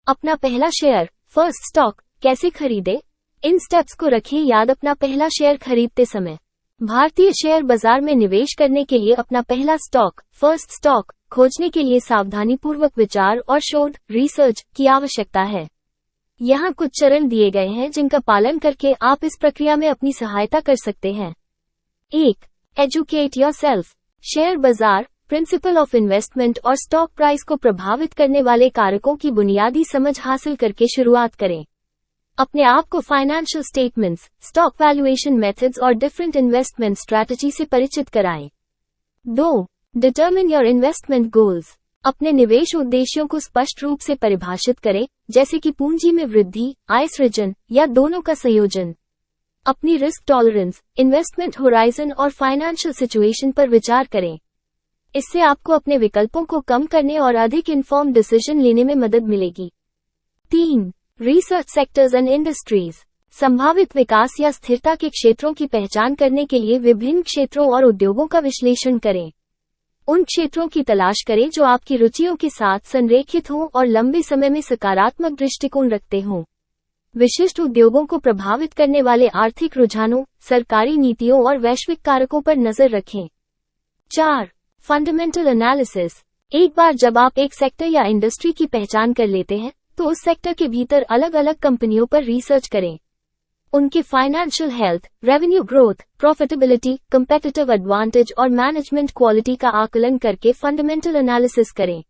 अपना पहला share, first stock, कैसे खरीदे? इन स्टेप्स को रखें याद अपना पहला शेयर खरीदते समय। भारतीय शेयर बाजार में निवेश करने के लिए अपना पहला स्टॉक, फर्स्ट स्टॉक, खोजने के लिए सावधानीपूर्वक विचार और शोध, रिसर्च की आवश्यकता है। यहाँ कुछ चरण दिए गए हैं जिनका पालन करके आप इस प्रक्रिया में अपनी सहायता कर सकते हैं। 1. Educate yourself. शेयर बाजार, प्रिंसिपल ऑफ इन्वेस्टमेंट और स्टॉक प्राइस को प्रभावित करने वाले कारकों की बुनियादी समझ हासिल करके शुरुआत करें। अपने आप को financial statements, stock valuation methods और डिफरेंट इन्वेस्टमेंट स्ट्रैटेजी से परिचित कराएं। 2. Determine your investment goals. अपने निवेश उद्देश्यों को स्पष्ट रूप से परिभाषित करें, जैसे कि पूंजी में वृद्धि, आय सृजन या दोनों का संयोजन। अपनी रिस्क टॉलरेंस, इन्वेस्टमेंट होराइजन और फाइनेंशियल सिचुएशन पर विचार करें। इससे आपको अपने विकल्पों को कम करने और अधिक इन्फॉर्म्ड डिसीजन लेने में मदद मिलेगी। 3. Research sectors and industries. संभावित विकास या स्थिरता के क्षेत्रों की पहचान करने के लिए विभिन्न क्षेत्रों और उद्योगों का विश्लेषण करें। उन क्षेत्रों की तलाश करें जो आपकी रुचियों के साथ संरेखित हों और लंबे समय में सकारात्मक दृष्टिकोण रखते हों। विशिष्ट उद्योगों को प्रभावित करने वाले आर्थिक रुझानों, सरकारी नीतियों और वैश्विक कारकों पर नजर रखें। 4. Fundamental analysis. एक बार जब आप एक सेक्टर या इंडस्ट्री की पहचान कर लेते हैं, तो उस सेक्टर के भीतर अलग अलग कंपनियों पर रिसर्च करें। उनके financial health, revenue growth, profitability, competitive advantage और मैनेजमेंट क्वालिटी का आकलन करके फंडामेंटल एनालिसिस करें।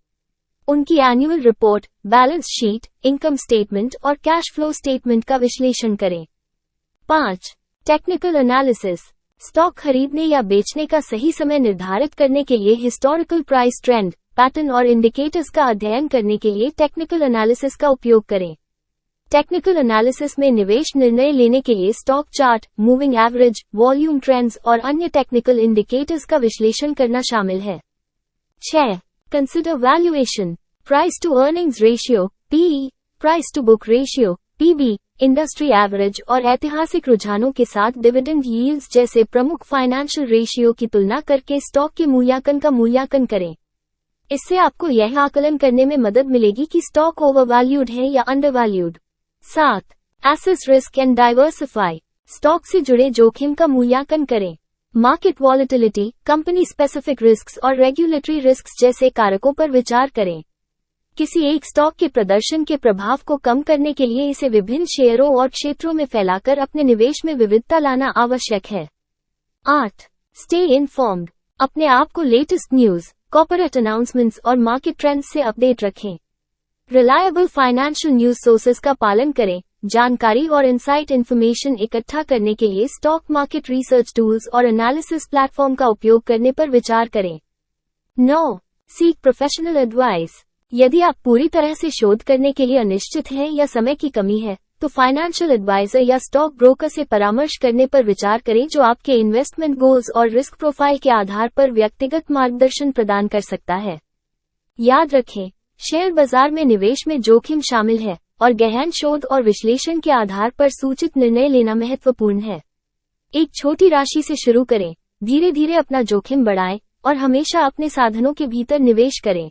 उनकी annual report, balance sheet, income statement और कैश फ्लो स्टेटमेंट का विश्लेषण करें। 5. Technical analysis. स्टॉक खरीदने या बेचने का सही समय निर्धारित करने के लिए हिस्टोरिकल प्राइस ट्रेंड, पैटर्न और इंडिकेटर्स का अध्ययन करने के लिए टेक्निकल एनालिसिस का उपयोग करें। टेक्निकल एनालिसिस में निवेश निर्णय लेने के लिए stock chart, moving average, volume trends और अन्य टेक्निकल इंडिकेटर्स का विश्लेषण करना शामिल है। 6. Consider valuation. Price to earnings ratio, PE, price to book ratio, PB, industry average और ऐतिहासिक रुझानों के साथ डिविडेंड यील्ड्स जैसे प्रमुख फाइनेंशियल रेशियो की तुलना करके स्टॉक के मूल्यांकन का मूल्यांकन करें। इससे आपको यह आकलन करने में मदद मिलेगी कि स्टॉक ओवरवैल्यूड है या undervalued. 7. Assess risk and diversify. Stock से जुड़े जोखिम का मूल्यांकन करें। Market volatility, company specific risks और रेगुलेटरी रिस्क्स जैसे कारकों पर विचार करें। किसी एक स्टॉक के प्रदर्शन के प्रभाव को कम करने के लिए इसे विभिन्न शेयरों और क्षेत्रों में फैलाकर अपने निवेश में विविधता लाना आवश्यक है। 8. Stay informed. अपने आप को लेटेस्ट न्यूज, कॉर्पोरेट अनाउंसमेंट्स और मार्केट ट्रेंड्स से अपडेट रखें। रिलायबल फाइनेंशियल न्यूज सोर्सेज का पालन करें। जानकारी और इनसाइट इन्फॉर्मेशन इकट्ठा करने के लिए स्टॉक मार्केट रिसर्च टूल्स और एनालिसिस प्लेटफॉर्म का उपयोग करने पर विचार करें। 9. Seek professional advice. यदि आप पूरी तरह से शोध करने के लिए अनिश्चित हैं या समय की कमी है, तो फाइनेंशियल एडवाइजर या स्टॉक ब्रोकर से परामर्श करने पर विचार करें जो आपके इन्वेस्टमेंट गोल्स और रिस्क प्रोफाइल के आधार पर व्यक्तिगत मार्गदर्शन प्रदान कर सकता है। याद रखें, शेयर बाजार में निवेश में जोखिम शामिल है और गहन शोध और विश्लेषण के आधार पर सूचित निर्णय लेना महत्वपूर्ण है। एक छोटी राशि से शुरू करें, धीरे धीरे अपना जोखिम बढ़ाएं और हमेशा अपने साधनों के भीतर निवेश करें।